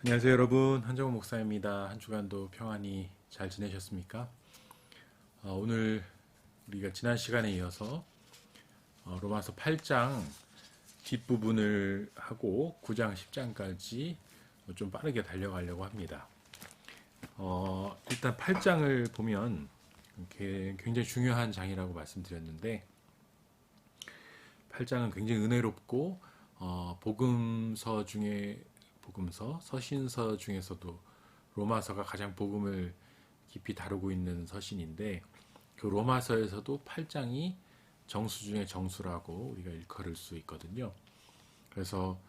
안녕하세요 여러분, 한정호 목사입니다. 한 주간도 평안히 잘 지내셨습니까? 오늘 우리가 지난 시간에 이어서 로마서 8장 뒷부분을 하고 9장 10장까지 좀 빠르게 달려가려고 합니다. 일단 8장을 보면 굉장히 중요한 장이라고 말씀드렸는데 8장은 굉장히 은혜롭고 서신서 중에서도 로마서가 가장 복음을 깊이 다루고 있는 서신인데 그 로마서에서도 8장이 정수 중의 정수라고 우리가 일컬을 수 있거든요. 그래서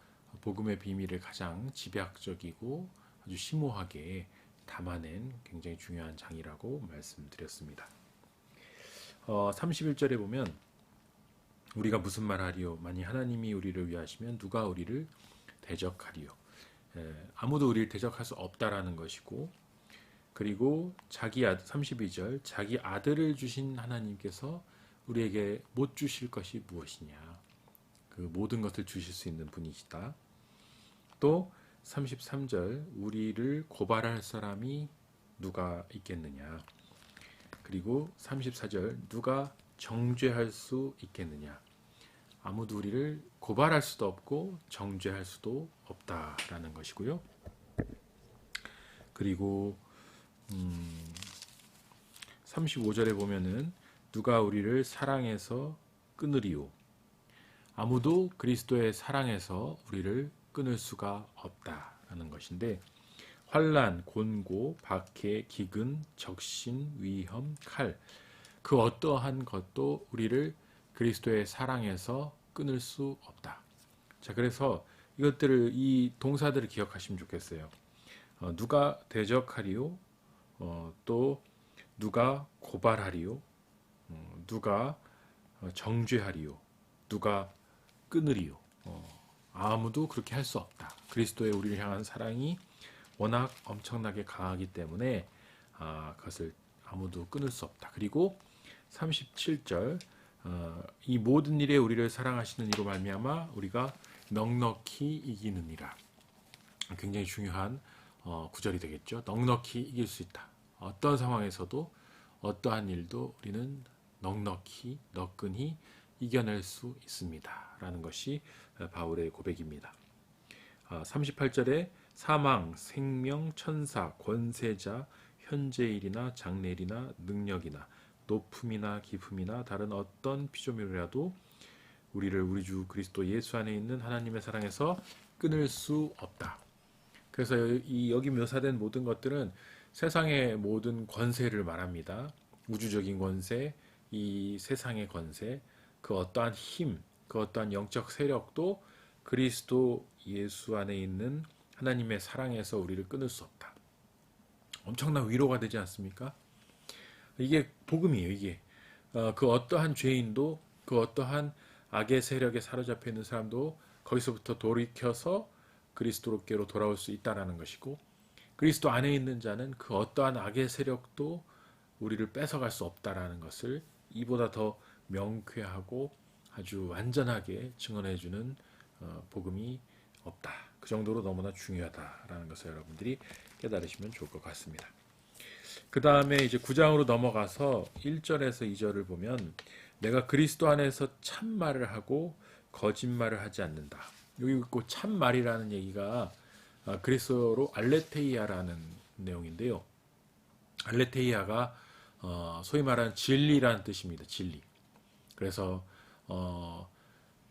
복음의 비밀을 가장 집약적이고 아주 심오하게 담아낸 굉장히 중요한 장이라고 말씀드렸습니다. 31절에 보면 우리가 무슨 말하리요? 만일 하나님이 우리를 위하시면 누가 우리를 대적하리요? 아무도 우리를 대적할 수 없다라는 것이고, 그리고 32절 자기 아들을 주신 하나님께서 우리에게 못 주실 것이 무엇이냐? 그 모든 것을 주실 수 있는 분이시다. 또 33절 우리를 고발할 사람이 누가 있겠느냐? 그리고 34절 누가 정죄할 수 있겠느냐? 아무도 우리를 고발할 수도 없고 정죄할 수도 없다라는 것이고요. 그리고 35절에 보면은 누가 우리를 사랑해서 끊으리요? 아무도 그리스도의 사랑에서 우리를 끊을 수가 없다라는 것인데 환난, 곤고, 박해, 기근, 적신, 위험, 칼 그 어떠한 것도 우리를 그리스도의 사랑에서 끊을 수 없다. 자, 그래서 이 동사들을 기억하시면 좋겠어요. 누가 대적하리요? 또 누가 고발하리요? 누가 정죄하리요? 누가 끊으리요? 아무도 그렇게 할 수 없다. 그리스도의 우리를 향한 사랑이 워낙 엄청나게 강하기 때문에 그것을 아무도 끊을 수 없다. 그리고 37절 이 모든 일에 우리를 사랑하시는 이로 말미암아 우리가 넉넉히 이기느니라. 굉장히 중요한 구절이 되겠죠. 넉넉히 이길 수 있다. 어떤 상황에서도 어떠한 일도 우리는 넉넉히 너끈히 이겨낼 수 있습니다. 라는 것이 바울의 고백입니다. 38절에 사망, 생명, 천사, 권세자, 현재일이나 장래일이나 능력이나 높음이나 깊음이나 다른 어떤 피조물이라도 우리를 우리 주 그리스도 예수 안에 있는 하나님의 사랑에서 끊을 수 없다. 그래서 여기 묘사된 모든 것들은 세상의 모든 권세를 말합니다. 우주적인 권세, 이 세상의 권세, 그 어떠한 힘, 그 어떠한 영적 세력도 그리스도 예수 안에 있는 하나님의 사랑에서 우리를 끊을 수 없다. 엄청난 위로가 되지 않습니까? 이게 복음이에요, 이게. 그 어떠한 죄인도, 그 어떠한 악의 세력에 사로잡혀 있는 사람도 거기서부터 돌이켜서 그리스도께로 돌아올 수 있다는 것이고, 그리스도 안에 있는 자는 그 어떠한 악의 세력도 우리를 뺏어갈 수 없다라는 것을 이보다 더 명쾌하고 아주 완전하게 증언해주는 복음이 없다. 그 정도로 너무나 중요하다라는 것을 여러분들이 깨달으시면 좋을 것 같습니다. 그 다음에 이제 9장으로 넘어가서 1절에서 2절을 보면 내가 그리스도 안에서 참말을 하고 거짓말을 하지 않는다. 여기 있고 참말이라는 얘기가 그리스어로 알레테이아라는 내용인데요. 알레테이아가 소위 말하는 진리라는 뜻입니다. 진리. 그래서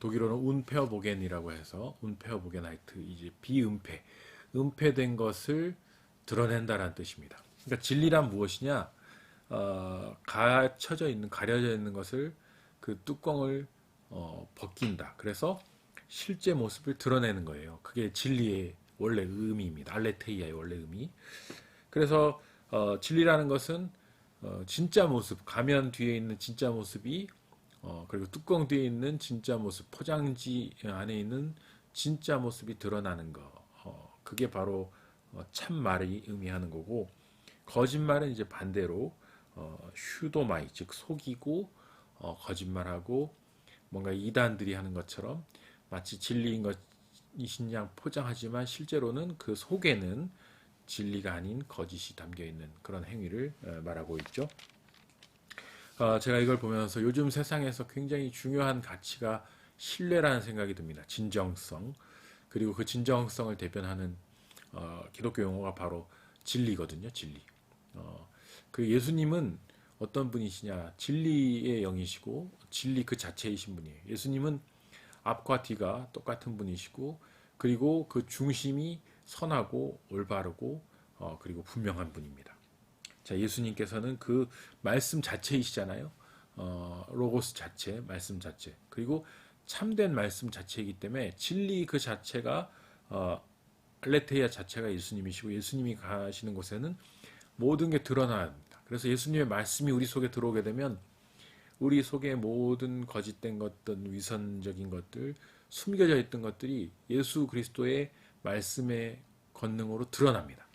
독일어는 운페어보겐이라고 해서 운페어보겐하이트 이제 비은폐, 은폐된 것을 드러낸다라는 뜻입니다. 그러니까 진리란 무엇이냐? 가려져 있는 것을 그 뚜껑을 벗긴다. 그래서 실제 모습을 드러내는 거예요. 그게 진리의 원래 의미입니다. 알레테이아의 원래 의미. 그래서 진리라는 것은 진짜 모습, 가면 뒤에 있는 진짜 모습이 그리고 뚜껑 뒤에 있는 진짜 모습, 포장지 안에 있는 진짜 모습이 드러나는 거. 그게 바로 참말이 의미하는 거고, 거짓말은 이제 반대로 슈도마이, 즉 속이고 거짓말하고 뭔가 이단들이 하는 것처럼 마치 진리인 것 진리이신 양 포장하지만 실제로는 그 속에는 진리가 아닌 거짓이 담겨 있는 그런 행위를 말하고 있죠. 제가 이걸 보면서 요즘 세상에서 굉장히 중요한 가치가 신뢰라는 생각이 듭니다. 진정성. 그리고 그 진정성을 대변하는 기독교 용어가 바로 진리거든요. 진리. 그 예수님은 어떤 분이시냐? 진리의 영이시고 진리 그 자체이신 분이에요. 예수님은 앞과 뒤가 똑같은 분이시고 그리고 그 중심이 선하고 올바르고 그리고 분명한 분입니다. 자, 예수님께서는 그 말씀 자체이시잖아요. 로고스 자체, 말씀 자체. 그리고 참된 말씀 자체이기 때문에 진리 그 자체가 알레테이아 자체가 예수님이시고 예수님이 가시는 곳에는 모든 게 드러나야 합니다. 그래서 예수님의 말씀이 우리 속에 들어오게 되면 우리 속에 모든 거짓된 것들, 위선적인 것들, 숨겨져 있던 것들이 예수 그리스도의 말씀의 권능으로 드러납니다.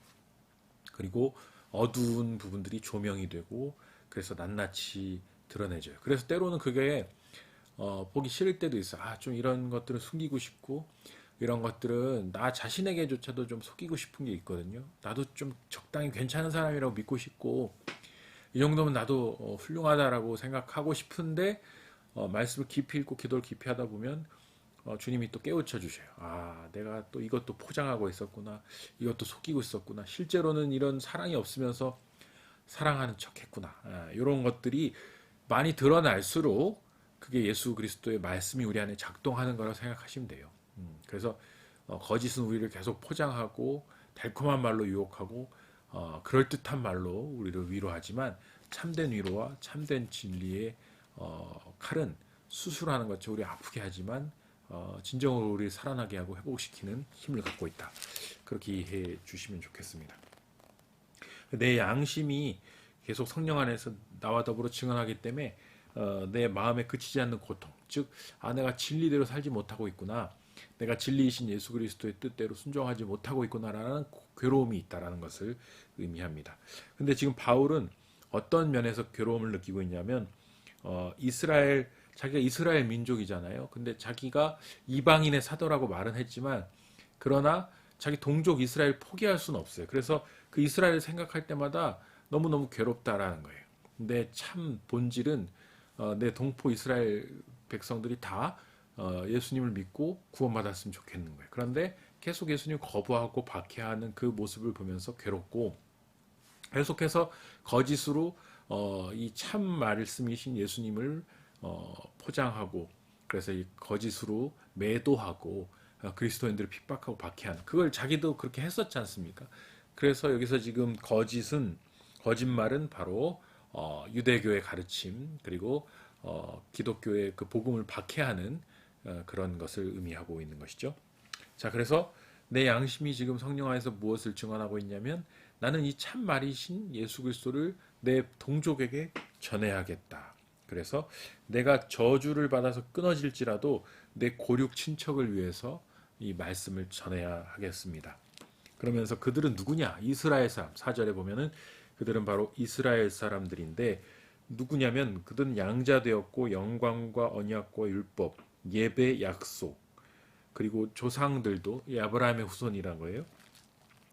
그리고 어두운 부분들이 조명이 되고 그래서 낱낱이 드러내져요. 그래서 때로는 그게 보기 싫을 때도 있어요. 좀 이런 것들은 숨기고 싶고 이런 것들은 나 자신에게조차도 좀 속이고 싶은 게 있거든요. 나도 좀 적당히 괜찮은 사람이라고 믿고 싶고 이 정도면 나도 훌륭하다라고 생각하고 싶은데 말씀을 깊이 읽고 기도를 깊이 하다 보면 주님이 또 깨우쳐 주셔요. 내가 또 이것도 포장하고 있었구나. 이것도 속이고 있었구나. 실제로는 이런 사랑이 없으면서 사랑하는 척 했구나. 이런 것들이 많이 드러날수록 그게 예수 그리스도의 말씀이 우리 안에 작동하는 거라고 생각하시면 돼요. 그래서 거짓은 우리를 계속 포장하고 달콤한 말로 유혹하고 그럴듯한 말로 우리를 위로하지만 참된 위로와 참된 진리의 칼은 수술하는 것처럼 우리 아프게 하지만 진정으로 우리를 살아나게 하고 회복시키는 힘을 갖고 있다. 그렇게 이해해 주시면 좋겠습니다. 내 양심이 계속 성령 안에서 나와 더불어 증언하기 때문에 내 마음에 그치지 않는 고통, 즉 내가 진리대로 살지 못하고 있구나, 내가 진리이신 예수 그리스도의 뜻대로 순종하지 못하고 있구나라는 괴로움이 있다라는 것을 의미합니다. 근데 지금 바울은 어떤 면에서 괴로움을 느끼고 있냐면 자기가 이스라엘 민족이잖아요. 근데 자기가 이방인의 사도라고 말은 했지만 그러나 자기 동족 이스라엘 포기할 수는 없어요. 그래서 그 이스라엘을 생각할 때마다 너무너무 괴롭다라는 거예요. 근데 참 본질은 내 동포 이스라엘 백성들이 다 예수님을 믿고 구원받았으면 좋겠는 거예요. 그런데 계속 예수님을 거부하고 박해하는 그 모습을 보면서 괴롭고 계속해서 거짓으로 이 참 말씀이신 예수님을 포장하고 그래서 이 거짓으로 매도하고 그리스도인들을 핍박하고 박해하는 그걸 자기도 그렇게 했었지 않습니까? 그래서 여기서 지금 거짓말은 바로 유대교의 가르침 그리고 기독교의 그 복음을 박해하는 그런 것을 의미하고 있는 것이죠. 자, 그래서 내 양심이 지금 성령 안에서 무엇을 증언하고 있냐면 나는 이 참 말이신 예수 그리스도를 내 동족에게 전해야겠다. 그래서 내가 저주를 받아서 끊어질지라도 내 고륙 친척을 위해서 이 말씀을 전해야 하겠습니다. 그러면서 그들은 누구냐? 이스라엘 사람. 4절에 보면은 그들은 바로 이스라엘 사람들인데 누구냐면 그들은 양자되었고 영광과 언약과 율법, 예배, 약속 그리고 조상들도 이 아브라함의 후손이란 거예요.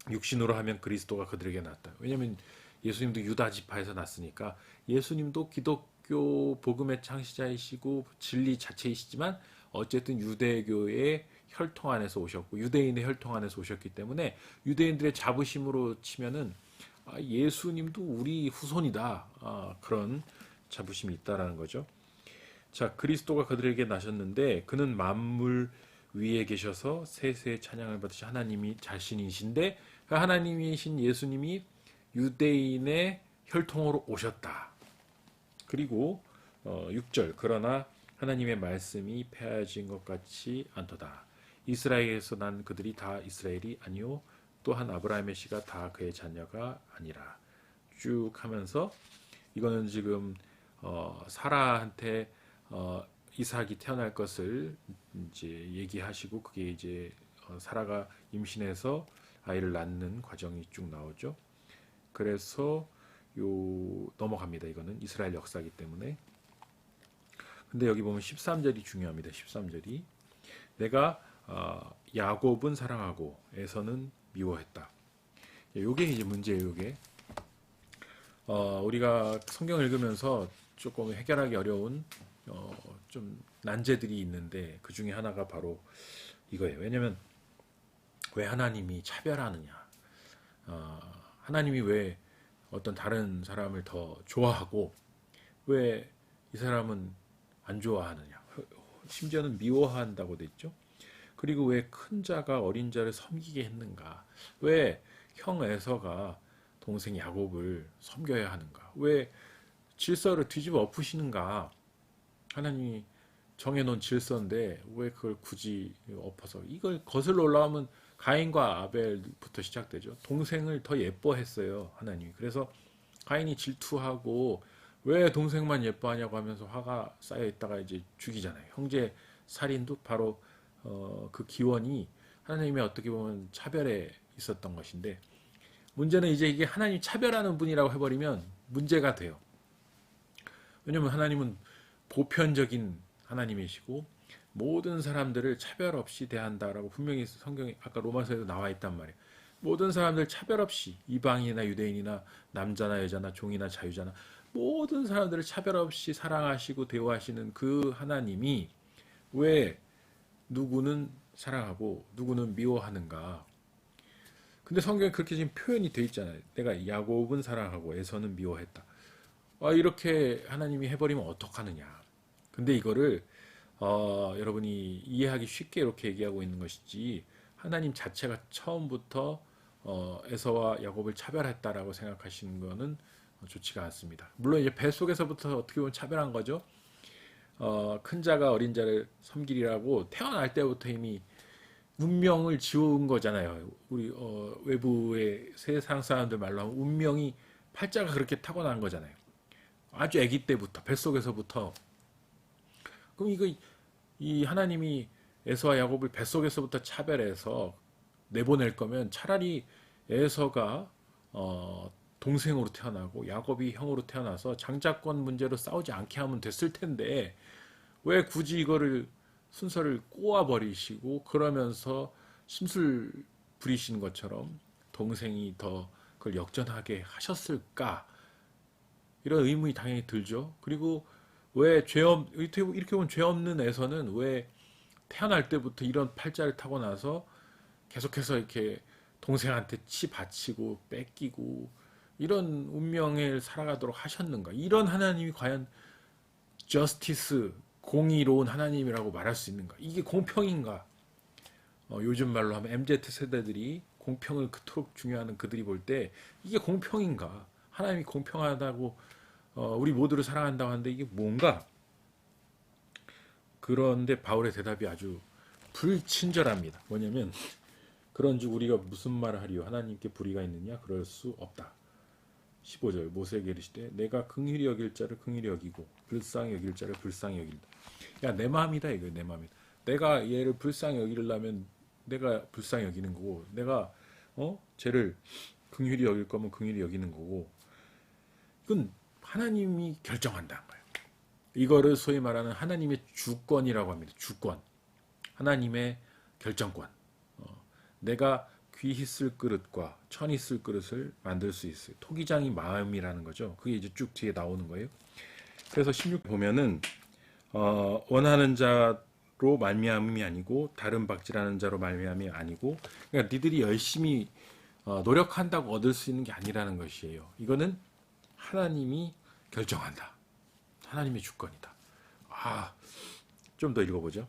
육신으로 하면 그리스도가 그들에게 났다. 왜냐하면 예수님도 유다 지파에서 났으니까 예수님도 기독교 복음의 창시자이시고 진리 자체이시지만 어쨌든 유대교의 혈통 안에서 오셨고 유대인의 혈통 안에서 오셨기 때문에 유대인들의 자부심으로 치면은 예수님도 우리 후손이다. 그런 자부심이 있다라는 거죠. 자, 그리스도가 그들에게 나셨는데 그는 만물 위에 계셔서 세세의 찬양을 받으시 하나님이 자신이신데 그 하나님이신 예수님이 유대인의 혈통으로 오셨다. 그리고 6절 그러나 하나님의 말씀이 폐하여진 것 같지 않도다. 이스라엘에서 난 그들이 다 이스라엘이 아니요 또한 아브라함의 씨가 다 그의 자녀가 아니라 쭉 하면서 이거는 지금 사라한테 이삭이 태어날 것을 이제 얘기하시고 그게 이제 사라가 임신해서 아이를 낳는 과정이 쭉 나오죠. 그래서 넘어갑니다. 이거는 이스라엘 역사이기 때문에. 근데 여기 보면 13절이 중요합니다. 13절이 내가 야곱은 사랑하고 에서는 미워했다. 요게 이제 문제예요. 요게 우리가 성경을 읽으면서 조금 해결하기 어려운 좀 난제들이 있는데 그 중에 하나가 바로 이거예요. 왜냐하면 왜 하나님이 차별하느냐? 하나님이 왜 어떤 다른 사람을 더 좋아하고 왜 이 사람은 안 좋아하느냐? 심지어는 미워한다고 돼 있죠. 그리고 왜 큰 자가 어린 자를 섬기게 했는가? 왜 형 에서가 동생 야곱을 섬겨야 하는가? 왜 질서를 뒤집어 엎으시는가? 하나님이 정해놓은 질서인데 왜 그걸 굳이 엎어서 이걸 거슬러 올라가면 가인과 아벨부터 시작되죠. 동생을 더 예뻐했어요, 하나님이. 그래서 가인이 질투하고 왜 동생만 예뻐하냐고 하면서 화가 쌓여 있다가 이제 죽이잖아요. 형제 살인도 바로 그 기원이 하나님의 어떻게 보면 차별에 있었던 것인데 문제는 이제 이게 하나님 차별하는 분이라고 해버리면 문제가 돼요. 왜냐하면 하나님은 보편적인 하나님이시고 모든 사람들을 차별 없이 대한다라고 분명히 성경에 아까 로마서에도 나와 있단 말이에요. 모든 사람들 차별 없이 이방인이나 유대인이나 남자나 여자나 종이나 자유자나 모든 사람들을 차별 없이 사랑하시고 대우하시는 그 하나님이 왜 누구는 사랑하고 누구는 미워하는가? 근데 성경에 그렇게 지금 표현이 돼 있잖아요. 내가 야곱은 사랑하고 에서는 미워했다. 이렇게 하나님이 해버리면 어떡하느냐. 근데 이거를 여러분이 이해하기 쉽게 이렇게 얘기하고 있는 것이지 하나님 자체가 처음부터 에서와 야곱을 차별했다라고 생각하시는 거는 좋지가 않습니다. 물론 이제 뱃속에서부터 어떻게 보면 차별한 거죠. 큰 자가 어린 자를 섬기리라고 태어날 때부터 이미 운명을 지운 거잖아요. 우리 외부의 세상 사람들 말로 하면 운명이 팔자가 그렇게 타고난 거잖아요. 아주 아기 때부터 뱃속에서부터. 그럼 이 하나님이 에서와 야곱을 뱃속에서부터 차별해서 내보낼 거면 차라리 에서가 동생으로 태어나고 야곱이 형으로 태어나서 장자권 문제로 싸우지 않게 하면 됐을 텐데 왜 굳이 이거를 순서를 꼬아버리시고 그러면서 심술 부리시는 것처럼 동생이 더 그걸 역전하게 하셨을까? 이런 의문이 당연히 들죠. 그리고 왜 이렇게 보면 죄 없는 에서는 왜 태어날 때부터 이런 팔자를 타고 나서 계속해서 이렇게 동생한테 치 바치고 뺏기고 이런 운명을 살아가도록 하셨는가? 이런 하나님이 과연 저스티스 공의로운 하나님이라고 말할 수 있는가? 이게 공평인가? 요즘 말로 하면 MZ 세대들이 공평을 그토록 중요하는 그들이 볼 때 이게 공평인가? 하나님이 공평하다고 우리 모두를 사랑한다고 하는데 이게 뭔가? 그런데 바울의 대답이 아주 불친절합니다. 뭐냐면 그런즉 우리가 무슨 말을 하리요? 하나님께 불의가 있느냐? 그럴 수 없다. 15절 모세에게 이르시되 내가 긍휼히 여길 자를 긍휼히 여기고 불쌍히 여길 자를 불쌍히 여긴다. 야, 내 마음이다 이거 내 마음이다. 내가 얘를 불쌍히 여기려면 내가 불쌍히 여기는 거고 내가 쟤를 긍휼히 여길 거면 긍휼히 여기는 거고 이건 하나님이 결정한다는 거예요. 이거를 소위 말하는 하나님의 주권이라고 합니다. 주권. 하나님의 결정권. 내가 귀히 쓸 그릇과 천히 쓸 그릇을 만들 수 있어요. 토기장이 마음이라는 거죠. 그게 이제 쭉 뒤에 나오는 거예요. 그래서 16 보면은 원하는 자로 말미암음이 아니고 다른 박질하는 자로 말미암음이 아니고 그러니까 니들이 열심히 노력한다고 얻을 수 있는 게 아니라는 것이에요. 이거는 하나님이 결정한다. 하나님의 주권이다. 좀 더 읽어보죠.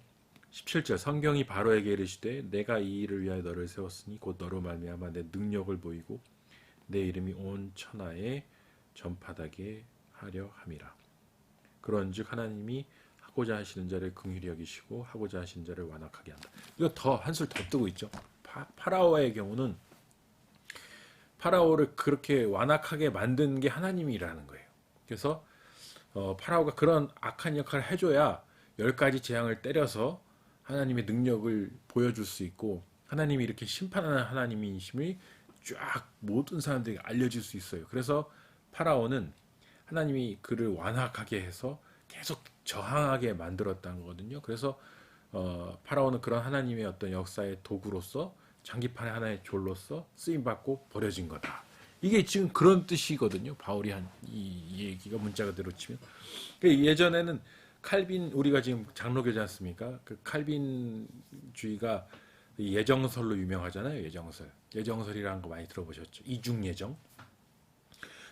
17절 성경이 바로에게 이르시되 내가 이 일을 위하여 너를 세웠으니 곧 너로 말미암아 내 능력을 보이고 내 이름이 온 천하에 전파되게 하려 함이라. 그런즉 하나님이 하고자 하시는 자를 긍휼히 여기시고 하고자 하시는 자를 완악하게 한다. 이거 더 한술 더 뜨고 있죠. 파라오의 경우는 파라오를 그렇게 완악하게 만든 게 하나님이라는 거예요. 그래서 파라오가 그런 악한 역할을 해줘야 10가지 재앙을 때려서 하나님의 능력을 보여줄 수 있고 하나님이 이렇게 심판하는 하나님이심을 쫙 모든 사람들에게 알려줄 수 있어요. 그래서 파라오는 하나님이 그를 완악하게 해서 계속 저항하게 만들었다는 거거든요. 그래서 파라오는 그런 하나님의 어떤 역사의 도구로서 장기판의 하나의 졸로서 쓰임 받고 버려진 거다. 이게 지금 그런 뜻이거든요. 바울이 한 이 얘기가 문자 그대로 치면. 예전에는 칼빈 우리가 지금 장로교지 않습니까? 그 칼빈주의가 예정설로 유명하잖아요. 예정설. 예정설이라는 거 많이 들어보셨죠? 이중 예정.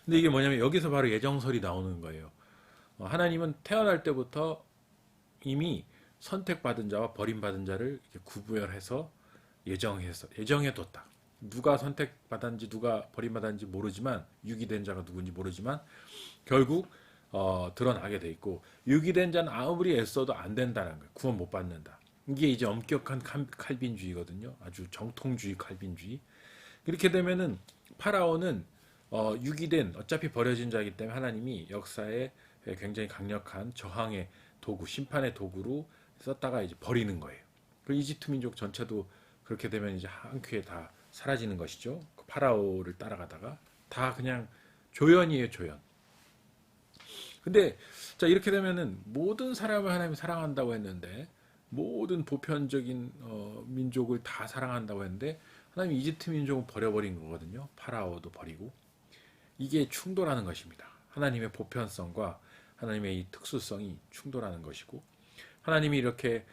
근데 이게 뭐냐면 여기서 바로 예정설이 나오는 거예요. 하나님은 태어날 때부터 이미 선택받은 자와 버림받은 자를 이렇게 구별해서 예정해뒀다. 누가 선택받았는지 누가 버림받았는지 모르지만 유기된 자가 누군지 모르지만 결국 드러나게 돼 있고 유기된 자는 아무리 애써도 안 된다는 거예요. 구원 못 받는다. 이게 이제 엄격한 칼빈주의거든요. 아주 정통주의 칼빈주의. 이렇게 되면은 파라오는 유기된 어차피 버려진 자이기 때문에 하나님이 역사에 굉장히 강력한 저항의 도구, 심판의 도구로 썼다가 이제 버리는 거예요. 그 이집트 민족 전체도 그렇게 되면 이제 한 큐에 다 사라지는 것이죠. 그 파라오를 따라가다가 다 그냥 조연이에요, 조연. 근데 자 이렇게 되면은 모든 사람을 하나님이 사랑한다고 했는데 모든 보편적인 민족을 다 사랑한다고 했는데 하나님이 이집트 민족은 버려버린 거거든요. 파라오도 버리고 이게 충돌하는 것입니다. 하나님의 보편성과 하나님의 이 특수성이 충돌하는 것이고 하나님이 이렇게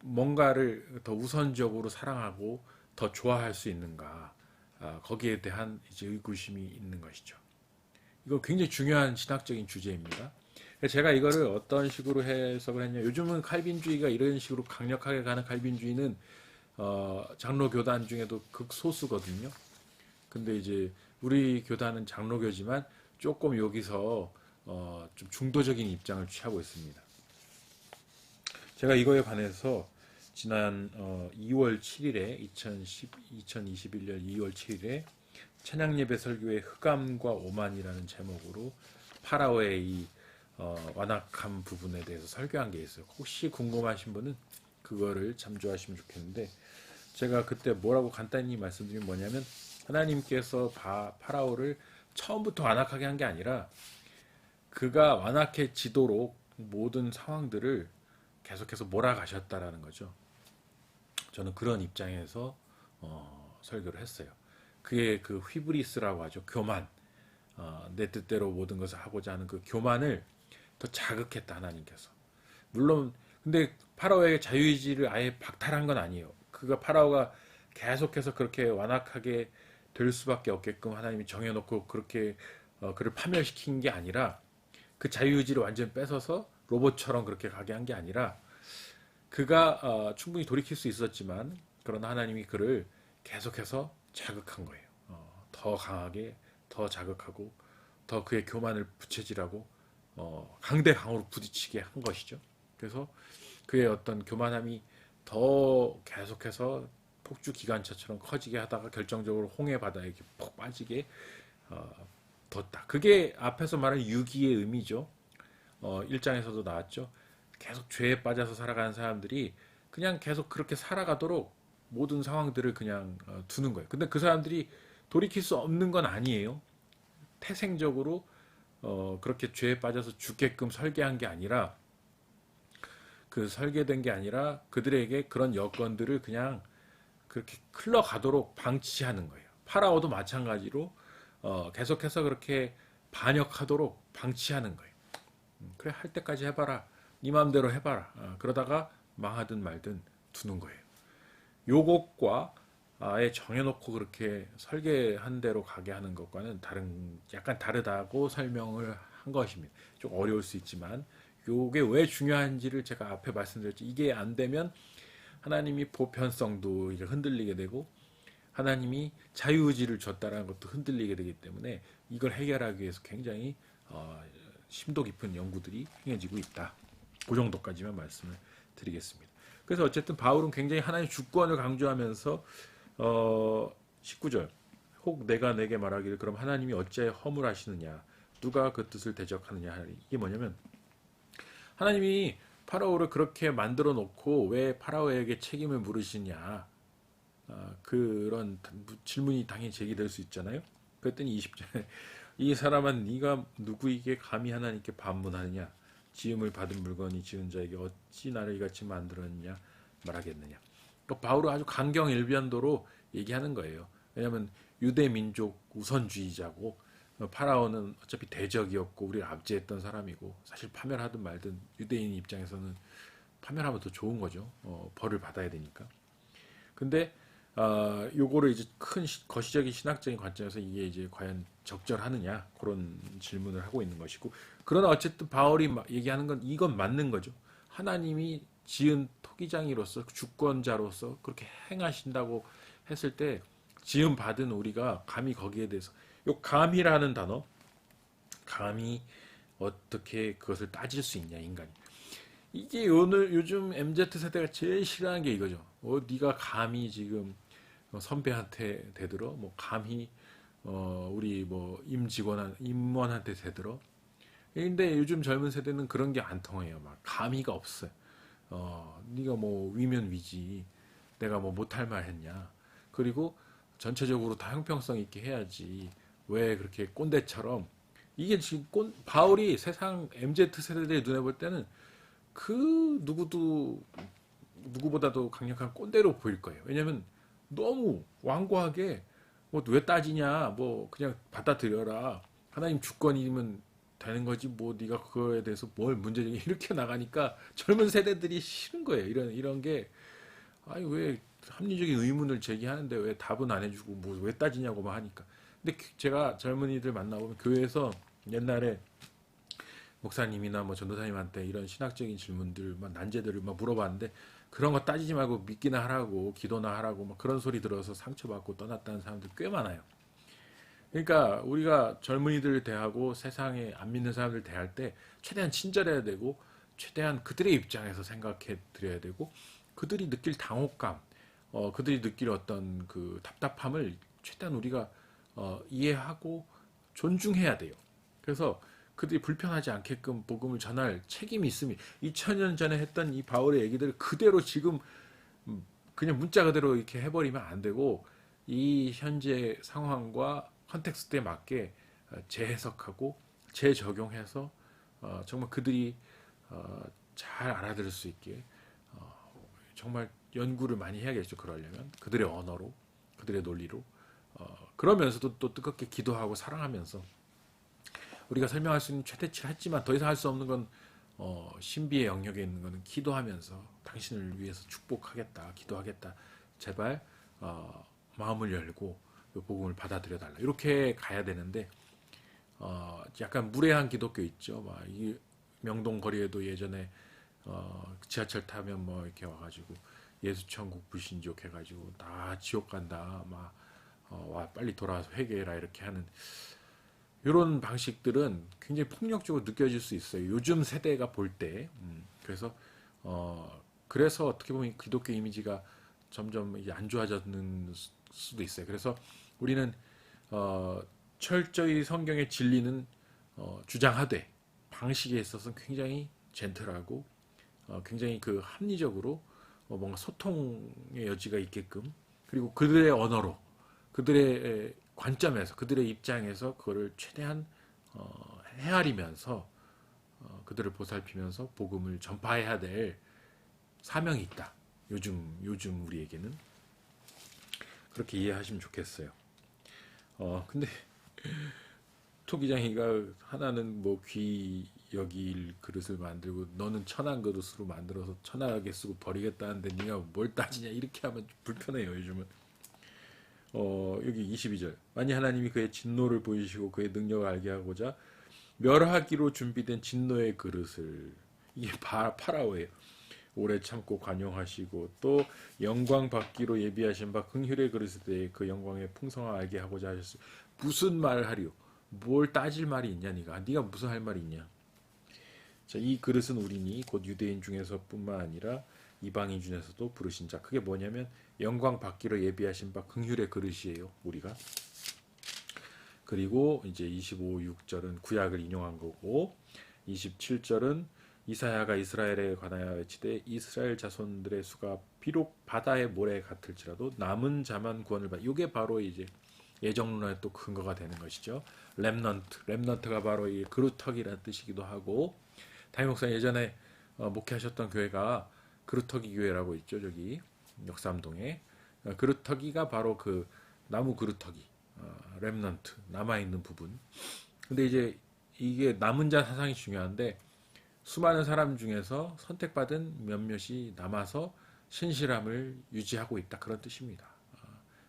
뭔가를 더 우선적으로 사랑하고 더 좋아할 수 있는가 거기에 대한 이제 의구심이 있는 것이죠. 이거 굉장히 중요한 신학적인 주제입니다. 제가 이거를 어떤 식으로 해석을 했냐. 요즘은 칼빈주의가 이런 식으로 강력하게 가는 칼빈주의는 장로 교단 중에도 극소수거든요. 근데 이제 우리 교단은 장로교지만 조금 여기서 좀 중도적인 입장을 취하고 있습니다. 제가 이거에 관해서 지난 2월 7일에 2021년 2월 7일에 찬양예배 설교의 흑암과 오만이라는 제목으로 파라오의 이 완악한 부분에 대해서 설교한 게 있어요. 혹시 궁금하신 분은 그거를 참조하시면 좋겠는데 제가 그때 뭐라고 간단히 말씀드리면 뭐냐면 하나님께서 파라오를 처음부터 완악하게 한 게 아니라 그가 완악해지도록 모든 상황들을 계속해서 몰아가셨다라는 거죠. 저는 그런 입장에서 설교를 했어요. 그의 그 휘브리스라고 하죠. 교만. 내 뜻대로 모든 것을 하고자 하는 그 교만을 더 자극했다 하나님께서. 물론 근데 파라오의 자유의지를 아예 박탈한 건 아니에요. 그가 파라오가 계속해서 그렇게 완악하게 될 수밖에 없게끔 하나님이 정해놓고 그렇게 그를 파멸시킨 게 아니라 그 자유의지를 완전히 뺏어서 로봇처럼 그렇게 가게 한 게 아니라 그가 충분히 돌이킬 수 있었지만 그러나 하나님이 그를 계속해서 자극한 거예요. 더 강하게 더 자극하고 더 그의 교만을 부채질하고 강대강으로 부딪히게 한 것이죠. 그래서 그의 어떤 교만함이 더 계속해서 폭주 기관차처럼 커지게 하다가 결정적으로 홍해 바다에 이렇게 폭 빠지게 뒀다. 그게 앞에서 말한 유기의 의미죠. 1장에서도 나왔죠. 계속 죄에 빠져서 살아가는 사람들이 그냥 계속 그렇게 살아가도록 모든 상황들을 그냥 두는 거예요. 근데 그 사람들이 돌이킬 수 없는 건 아니에요. 태생적으로 그렇게 죄에 빠져서 죽게끔 설계한 게 아니라 그 설계된 게 아니라 그들에게 그런 여건들을 그냥 그렇게 흘러가도록 방치하는 거예요. 파라오도 마찬가지로 계속해서 그렇게 반역하도록 방치하는 거예요. 그래 할 때까지 해봐라. 네 마음대로 해봐라. 그러다가 망하든 말든 두는 거예요. 요것과 아예 정해놓고 그렇게 설계한 대로 가게 하는 것과는 약간 다르다고 설명을 한 것입니다. 좀 어려울 수 있지만 요게 왜 중요한지를 제가 앞에 말씀드렸죠. 이게 안 되면 하나님이 보편성도 이제 흔들리게 되고 하나님이 자유의지를 줬다라는 것도 흔들리게 되기 때문에 이걸 해결하기 위해서 굉장히 심도 깊은 연구들이 행해지고 있다. 그 정도까지만 말씀을 드리겠습니다. 그래서 어쨌든 바울은 굉장히 하나님의 주권을 강조하면서 19절 혹 내가 내게 말하기를 그럼 하나님이 어찌하여 허물하시느냐 누가 그 뜻을 대적하느냐 이게 뭐냐면 하나님이 파라오를 그렇게 만들어 놓고 왜 파라오에게 책임을 물으시냐 그런 질문이 당연히 제기될 수 있잖아요. 그랬더니 20절에 이 사람은 네가 누구에게 감히 하나님께 반문하느냐 지음을 받은 물건이 지은 자에게 어찌 나를 이같이 만들었냐 말하겠느냐. 그러니까 바울은 아주 강경일변도로 얘기하는 거예요. 왜냐하면 유대 민족 우선주의자고 파라오는 어차피 대적이었고 우리를 압제했던 사람이고 사실 파멸하든 말든 유대인 입장에서는 파멸하면 더 좋은 거죠. 벌을 받아야 되니까. 근데 요거를 이제 큰 거시적인 신학적인 관점에서 이게 이제 과연 적절하느냐 그런 질문을 하고 있는 것이고, 그러나 어쨌든 바울이 얘기하는 건 이건 맞는 거죠. 하나님이 지은 토기장이로서 주권자로서 그렇게 행하신다고 했을 때 지음 받은 우리가 감히 거기에 대해서 요 감이라는 단어, 감히 어떻게 그것을 따질 수 있냐 인간이. 이게 오늘 요즘 MZ 세대가 제일 싫어하는 게 이거죠. 네가 감히 지금 선배한테 대들어, 뭐 감히 우리 뭐 임원한테 대들어. 근데 요즘 젊은 세대는 그런 게 안 통해요. 막 감히가 없어요. 네가 뭐 위면 위지. 내가 뭐 못할 말 했냐. 그리고 전체적으로 다 형평성 있게 해야지. 왜 그렇게 꼰대처럼. 이게 지금 바울이 세상 MZ 세대들의 눈에 볼 때는 그 누구보다도 강력한 꼰대로 보일 거예요. 왜냐면 너무 완고하게 뭐 왜 따지냐, 뭐 그냥 받아들여라, 하나님 주권이면 되는 거지, 뭐 네가 그거에 대해서 뭘 문제제기, 이렇게 나가니까 젊은 세대들이 싫은 거예요. 이런 게 아니 왜 합리적인 의문을 제기하는데 왜 답은 안 해주고 뭐 왜 따지냐고만 하니까. 근데 제가 젊은이들 만나보면 교회에서 옛날에 목사님이나 뭐 전도사님한테 이런 신학적인 질문들, 막 난제들을 막 물어봤는데 그런 거 따지지 말고 믿기나 하라고, 기도나 하라고 막 그런 소리 들어서 상처받고 떠났다는 사람들 꽤 많아요. 그러니까 우리가 젊은이들을 대하고 세상에 안 믿는 사람들 대할 때 최대한 친절해야 되고, 최대한 그들의 입장에서 생각해 드려야 되고, 그들이 느낄 당혹감, 그들이 느낄 어떤 그 답답함을 최대한 우리가 이해하고 존중해야 돼요. 그래서 그들이 불편하지 않게끔 복음을 전할 책임이 있음이, 2000년 전에 했던 이 바울의 얘기들을 그대로 지금 그냥 문자 그대로 이렇게 해버리면 안 되고, 이 현재 상황과 컨텍스트에 맞게 재해석하고 재적용해서 정말 그들이 잘 알아들을 수 있게 정말 연구를 많이 해야겠죠. 그러려면 그들의 언어로, 그들의 논리로, 그러면서도 또 뜨겁게 기도하고 사랑하면서 우리가 설명할 수 있는 최대치를 했지만 더 이상 할 수 없는 건 신비의 영역에 있는 거는 기도하면서 당신을 위해서 축복하겠다, 기도하겠다, 제발 마음을 열고 이 복음을 받아들여 달라, 이렇게 가야 되는데 약간 무례한 기독교 있죠. 막 이 명동 거리에도 예전에 지하철 타면 뭐 이렇게 와가지고 예수천국 불신지옥 해가지고 나 지옥 간다, 막 와 빨리 돌아와서 회개해라, 이렇게 하는 이런 방식들은 굉장히 폭력적으로 느껴질 수 있어요. 요즘 세대가 볼 때. 그래서 그래서 어떻게 보면 기독교 이미지가 점점 이제 안 좋아졌는 수도 있어요. 그래서 우리는 철저히 성경의 진리는 주장하되 방식에 있어서 굉장히 젠틀하고 굉장히 그 합리적으로 뭔가 소통의 여지가 있게끔, 그리고 그들의 언어로, 그들의 관점에서, 그들의 입장에서 그거를 최대한 헤아리면서 그들을 보살피면서 복음을 전파해야 될 사명이 있다. 요즘 우리에게는 그렇게 이해하시면 좋겠어요. 근데 토기장이가 하나는 뭐 귀 여길 그릇을 만들고 너는 천한 그릇으로 만들어서 천하게 쓰고 버리겠다는데 네가 뭘 따지냐, 이렇게 하면 불편해요. 요즘은. 여기 22절. 만일 하나님이 그의 진노를 보이시고 그의 능력을 알게 하고자 멸하기로 준비된 진노의 그릇을, 이게 파라오예요. 오래 참고 관용하시고 또 영광 받기로 예비하신 바 긍휼의 그릇에 대해 그 영광의 풍성함을 알게 하고자 하셨어요. 무슨 말을 하리요? 뭘 따질 말이 있냐, 네가 무슨 할 말이 있냐. 자, 이 그릇은 우리니 곧 유대인 중에서뿐만 아니라 이방인 중에서도 부르신 자. 그게 뭐냐면 영광 받기로 예비하신 바 긍휼의 그릇이에요, 우리가. 그리고 이제 25, 6절은 구약을 인용한 거고, 27절은 이사야가 이스라엘에 관하여 외치되 이스라엘 자손들의 수가 비록 바다의 모래 같을지라도 남은 자만 구원을 받. 이게 바로 이제 예정론의 또 근거가 되는 것이죠. 렘넌트가 바로 이 그루터기라는 뜻이기도 하고, 담임 목사 예전에 목회하셨던 교회가 그루터기 교회라고 있죠. 저기 역삼동에 그루터기가 바로 그 나무 그루터기 렘넌트 남아있는 부분. 근데 이제 이게 남은 자 사상이 중요한데 수많은 사람 중에서 선택받은 몇몇이 남아서 신실함을 유지하고 있다 그런 뜻입니다.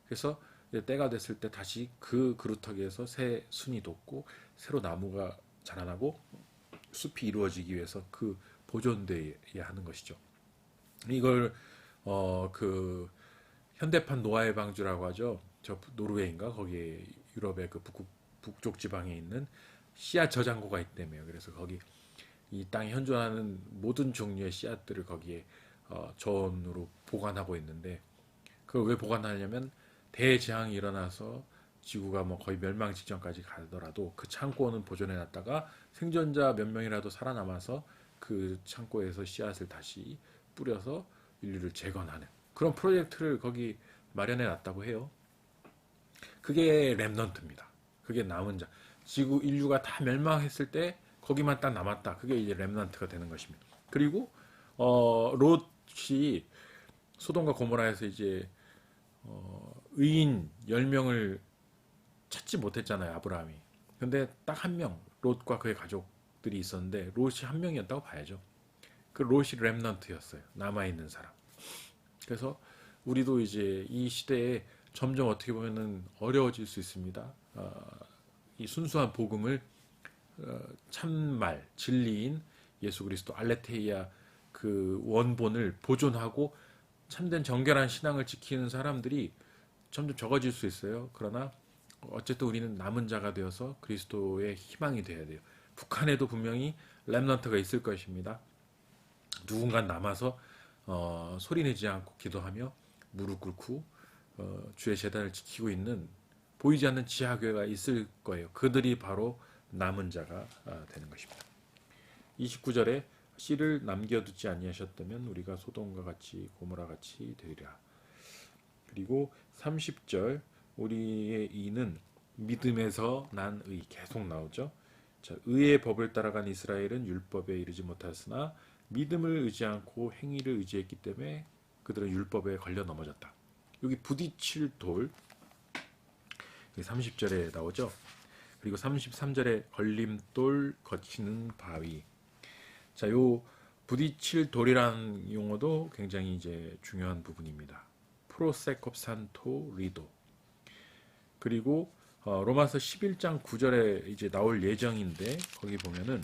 그래서 때가 됐을 때 다시 그 그루터기에서 새 순이 돋고 새로 나무가 자라나고 숲이 이루어지기 위해서 그 보존돼야 하는 것이죠. 이걸 그 현대판 노아의 방주라고 하죠. 저 노르웨이인가 거기에 유럽의 그 북쪽 지방에 있는 씨앗 저장고가 있다며요. 그래서 거기 이 땅에 현존하는 모든 종류의 씨앗들을 거기에 저온으로 보관하고 있는데 그걸 왜 보관하냐면 대재앙이 일어나서 지구가 뭐 거의 멸망 직전까지 가더라도 그 창고는 보존해 놨다가 생존자 몇 명이라도 살아남아서 그 창고에서 씨앗을 다시 뿌려서 인류를 재건하는 그런 프로젝트를 거기 마련해 놨다고 해요. 그게 렘넌트입니다. 그게 남은 자. 지구 인류가 다 멸망했을 때 거기만 딱 남았다. 그게 이제 렘넌트가 되는 것입니다. 그리고 롯이 소돔과 고모라에서 이제 의인 10명을 찾지 못했잖아요. 아브라함이. 근데 딱 한 명, 롯과 그의 가족들이 있었는데 롯이 한 명이었다고 봐야죠. 그 롯이 렘넌트였어요. 남아있는 사람. 그래서 우리도 이제 이 시대에 점점 어떻게 보면은 어려워질 수 있습니다. 이 순수한 복음을 참말, 진리인 예수 그리스도 알레테이아 그 원본을 보존하고 참된 정결한 신앙을 지키는 사람들이 점점 적어질 수 있어요. 그러나 어쨌든 우리는 남은 자가 되어서 그리스도의 희망이 되어야 돼요. 북한에도 분명히 렘넌트가 있을 것입니다. 누군가 남아서 소리내지 않고 기도하며 무릎 꿇고 주의 재단을 지키고 있는 보이지 않는 지하교회가 있을 거예요. 그들이 바로 남은 자가 되는 것입니다. 29절에 씨를 남겨두지 아니하셨다면 우리가 소돔과 같이 고모라 같이 되리라. 그리고 30절 우리의 이는 믿음에서 난 의 계속 나오죠. 자, 의의 법을 따라간 이스라엘은 율법에 이르지 못하였으나 믿음을 의지 않고 행위를 의지했기 때문에 그들은 율법에 걸려 넘어졌다. 여기 부딪힐 돌 30절에 나오죠. 그리고 33절에 걸림돌 거치는 바위. 자, 요 부딪힐 돌이라는 용어도 굉장히 이제 중요한 부분입니다. 프로세콥산토 리도. 그리고 로마서 11장 9절에 이제 나올 예정인데 거기 보면은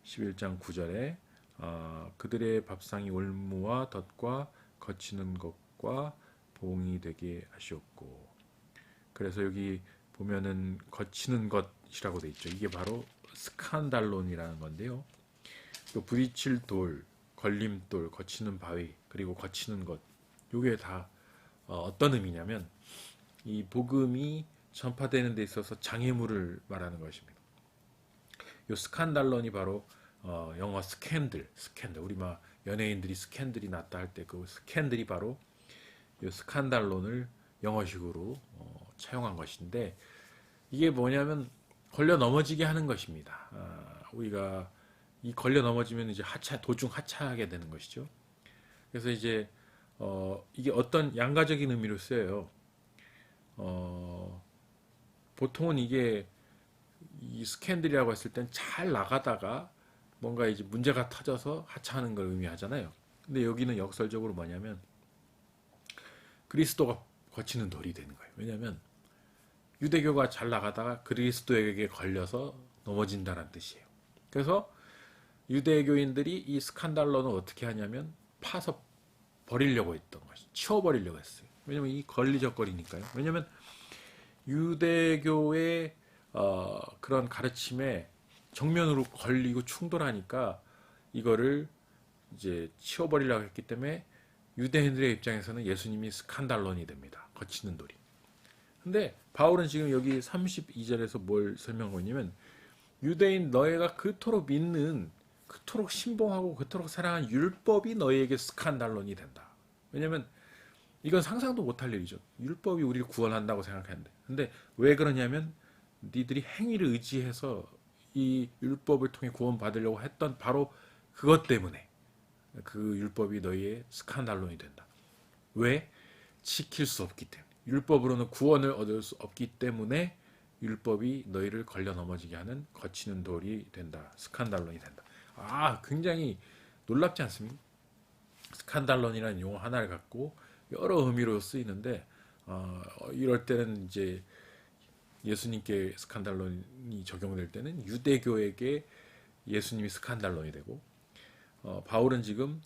11장 9절에 그들의 밥상이 올무와 덫과 거치는 것과 봉이 되게 하셨고. 그래서 여기 보면은 거치는 것이라고 돼 있죠. 이게 바로 스칸달론이라는 건데요. 또 부딪힐 돌, 걸림돌, 거치는 바위, 그리고 거치는 것. 이게 다 어떤 의미냐면 이 복음이 전파되는 데 있어서 장애물을 말하는 것입니다. 이 스칸달론이 바로 영어 스캔들. 우리 막 연예인들이 스캔들이 났다 할 때 그 스캔들이 바로 이 스칸달론을 영어식으로 차용한 것인데 이게 뭐냐면 걸려 넘어지게 하는 것입니다. 우리가 이 걸려 넘어지면 이제 도중 하차하게 되는 것이죠. 그래서 이제 이게 어떤 양가적인 의미로 쓰여요. 보통은 이게 이 스캔들이라고 했을 땐 잘 나가다가 뭔가 이제 문제가 터져서 하차하는 걸 의미하잖아요. 근데 여기는 역설적으로 뭐냐면 그리스도가 거치는 돌이 되는 거예요. 왜냐하면 유대교가 잘 나가다가 그리스도에게 걸려서 넘어진다는 뜻이에요. 그래서 유대교인들이 이 스칸달론을 어떻게 하냐면 파서 버리려고 했던 것이 치워버리려고 했어요. 왜냐면 이 걸리적거리니까요. 왜냐면 유대교의 그런 가르침에 정면으로 걸리고 충돌하니까 이거를 이제 치워버리려고 했기 때문에 유대인들의 입장에서는 예수님이 스칸달론이 됩니다. 거치는 돌이. 근데 바울은 지금 여기 32절에서 뭘 설명하고 있냐면 유대인 너희가 그토록 믿는 그토록 신봉하고 그토록 사랑한 율법이 너희에게 스칸달론이 된다. 왜냐면 이건 상상도 못할 일이죠. 율법이 우리를 구원한다고 생각하는데. 근데 왜 그러냐면 니들이 행위를 의지해서 이 율법을 통해 구원받으려고 했던 바로 그것 때문에 그 율법이 너희의 스칸달론이 된다. 왜? 지킬 수 없기 때문에. 율법으로는 구원을 얻을 수 없기 때문에 율법이 너희를 걸려 넘어지게 하는 거치는 돌이 된다. 스칸달론이 된다. 아, 굉장히 놀랍지 않습니까? 스칸달론이라는 용어 하나를 갖고 여러 의미로 쓰이는데 이럴 때는 이제 예수님께 스칸달론이 적용될 때는 유대교에게 예수님이 스칸달론이 되고 바울은 지금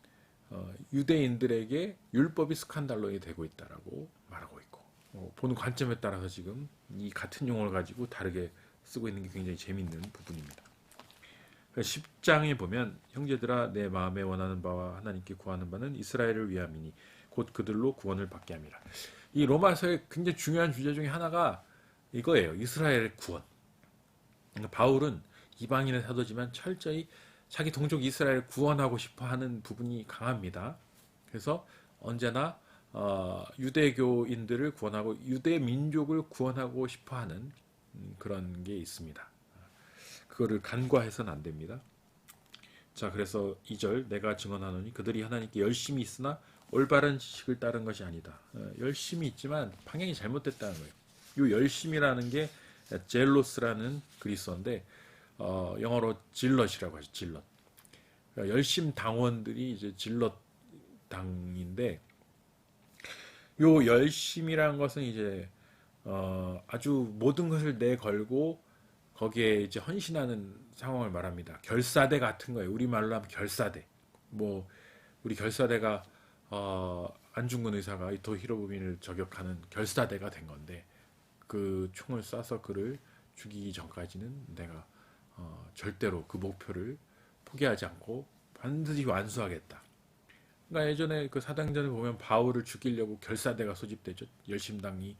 유대인들에게 율법이 스칸달론이 되고 있다라고 말하고 있고 보는 관점에 따라서 지금 이 같은 용어를 가지고 다르게 쓰고 있는 게 굉장히 재밌는 부분입니다. 10장에 보면 형제들아 내 마음에 원하는 바와 하나님께 구하는 바는 이스라엘을 위함이니 곧 그들로 구원을 받게 함이라. 이 로마서의 굉장히 중요한 주제 중에 하나가 이거예요. 이스라엘의 구원. 그러니까 바울은 이방인의 사도지만 철저히 자기 동족 이스라엘을 구원하고 싶어하는 부분이 강합니다. 그래서 언제나 유대교인들을 구원하고 유대 민족을 구원하고 싶어하는 그런 게 있습니다. 그거를 간과해서는 안 됩니다. 자, 그래서 2절 내가 증언하노니 그들이 하나님께 열심히 있으나 올바른 지식을 따른 것이 아니다. 열심히 있지만 방향이 잘못됐다는 거예요. 이 열심이라는 게 젤로스라는 그리스어인데 영어로 질럿이라고 하죠. 질럿. 그러니까 열심 당원들이 이제 질럿 당인데 요 열심이라는 것은 이제 아주 모든 것을 내걸고 거기에 이제 헌신하는 상황을 말합니다. 결사대 같은 거예요. 우리말로 하면 결사대. 뭐 우리 결사대가 안중근 의사가 이토 히로부미를 저격하는 결사대가 된 건데 그 총을 쏴서 그를 죽이기 전까지는 내가 절대로 그 목표를 포기하지 않고 반드시 완수하겠다. 그러니까 예전에 그 사도행전을 보면 바울을 죽이려고 결사대가 소집되죠. 열심당이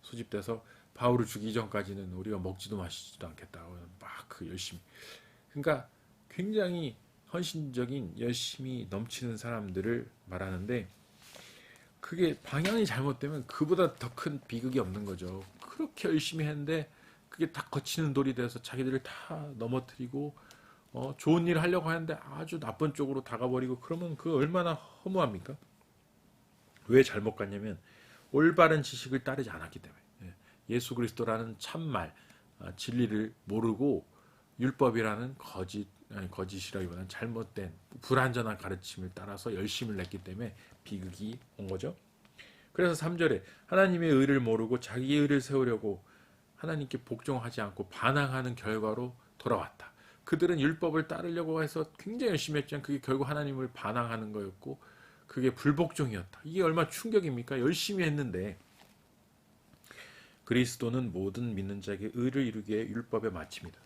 소집돼서 바울을 죽이기 전까지는 우리가 먹지도 마시지도 않겠다. 막 그 열심히. 그러니까 굉장히 헌신적인 열심히 넘치는 사람들을 말하는데 그게 방향이 잘못되면 그보다 더 큰 비극이 없는 거죠. 그렇게 열심히 했는데 그게 다 거치는 돌이 돼서 자기들을 다 넘어뜨리고 좋은 일을 하려고 하는데 아주 나쁜 쪽으로 다가버리고 그러면 그 얼마나 허무합니까? 왜 잘못 갔냐면 올바른 지식을 따르지 않았기 때문에 예수 그리스도라는 참말 진리를 모르고 율법이라는 거짓이라기보다는 잘못된 불완전한 가르침을 따라서 열심을 냈기 때문에 비극이 온 거죠. 그래서 3절에 하나님의 의를 모르고 자기 의를 세우려고 하나님께 복종하지 않고 반항하는 결과로 돌아왔다. 그들은 율법을 따르려고 해서 굉장히 열심히 했지만 그게 결국 하나님을 반항하는 거였고 그게 불복종이었다. 이게 얼마나 충격입니까? 열심히 했는데 그리스도는 모든 믿는 자에게 의를 이루기에 율법의 마침이다.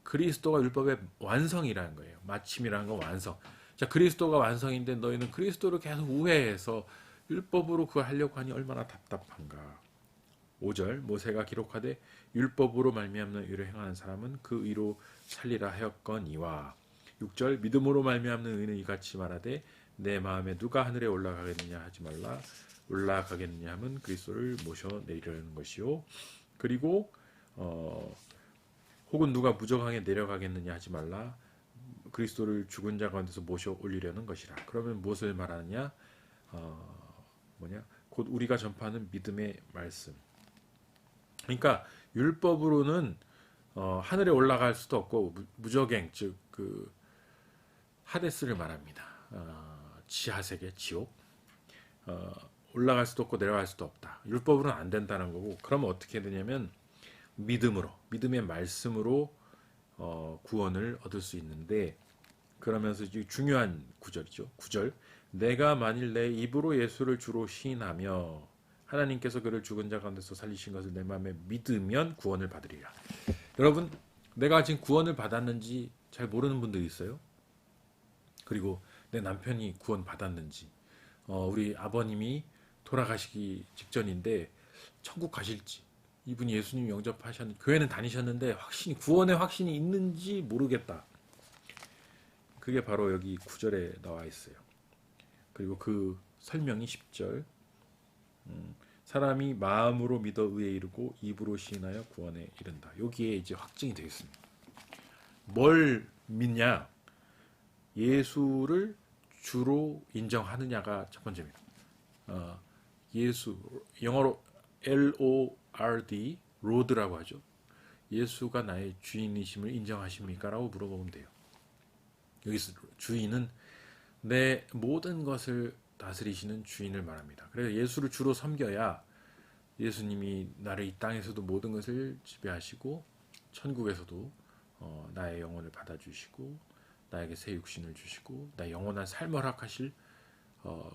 그리스도가 율법의 완성이라는 거예요. 마침이라는 건 완성. 자, 그리스도가 완성인데 너희는 그리스도를 계속 우회해서 율법으로 그걸 하려고 하니 얼마나 답답한가. 5절 모세가 기록하되 율법으로 말미암는 의를 행하는 사람은 그 의로 살리라 하였거니와 6절 믿음으로 말미암는 의는 이같이 말하되 내 마음에 누가 하늘에 올라가겠느냐 하지 말라 올라가겠느냐 하면 그리스도를 모셔 내리려는 것이요 그리고 혹은 누가 무저강에 내려가겠느냐 하지 말라 그리스도를 죽은 자 가운데서 모셔 올리려는 것이라. 그러면 무엇을 말하느냐? 곧 우리가 전파하는 믿음의 말씀. 그러니까 율법으로는 하늘에 올라갈 수도 없고 무저갱 즉 그 하데스를 말합니다. 지하세계 지옥 올라갈 수도 없고 내려갈 수도 없다. 율법으로는 안 된다는 거고 그러면 어떻게 되냐면 믿음으로 믿음의 말씀으로 구원을 얻을 수 있는데 그러면서 중요한 구절이죠. 9절 내가 만일 내 입으로 예수를 주로 시인하며 하나님께서 그를 죽은 자 가운데서 살리신 것을 내 마음에 믿으면 구원을 받으리라. 여러분 내가 지금 구원을 받았는지 잘 모르는 분들이 있어요. 그리고 내 남편이 구원 받았는지 우리 아버님이 돌아가시기 직전인데 천국 가실지 이분이 예수님 영접하셨는지 교회는 다니셨는데 확신이 구원의 확신이 있는지 모르겠다. 그게 바로 여기 9절에 나와 있어요. 그리고 그 설명이 10절 사람이 마음으로 믿어 의에 이르고 입으로 시인하여 구원에 이른다. 여기에 이제 확증이 되겠습니다. 뭘 믿냐? 예수를 주로 인정하느냐가 첫 번째입니다. 예수, 영어로 LORD, 로드라고 하죠. 예수가 나의 주인이심을 인정하십니까? 라고 물어보면 돼요. 여기서 주인은 내 모든 것을 다스리시는 주인을 말합니다. 그래서 예수를 주로 섬겨야 예수님이 나를 이 땅에서도 모든 것을 지배하시고 천국에서도 나의 영혼을 받아주시고 나에게 새 육신을 주시고 나의 영원한 삶을 허락하실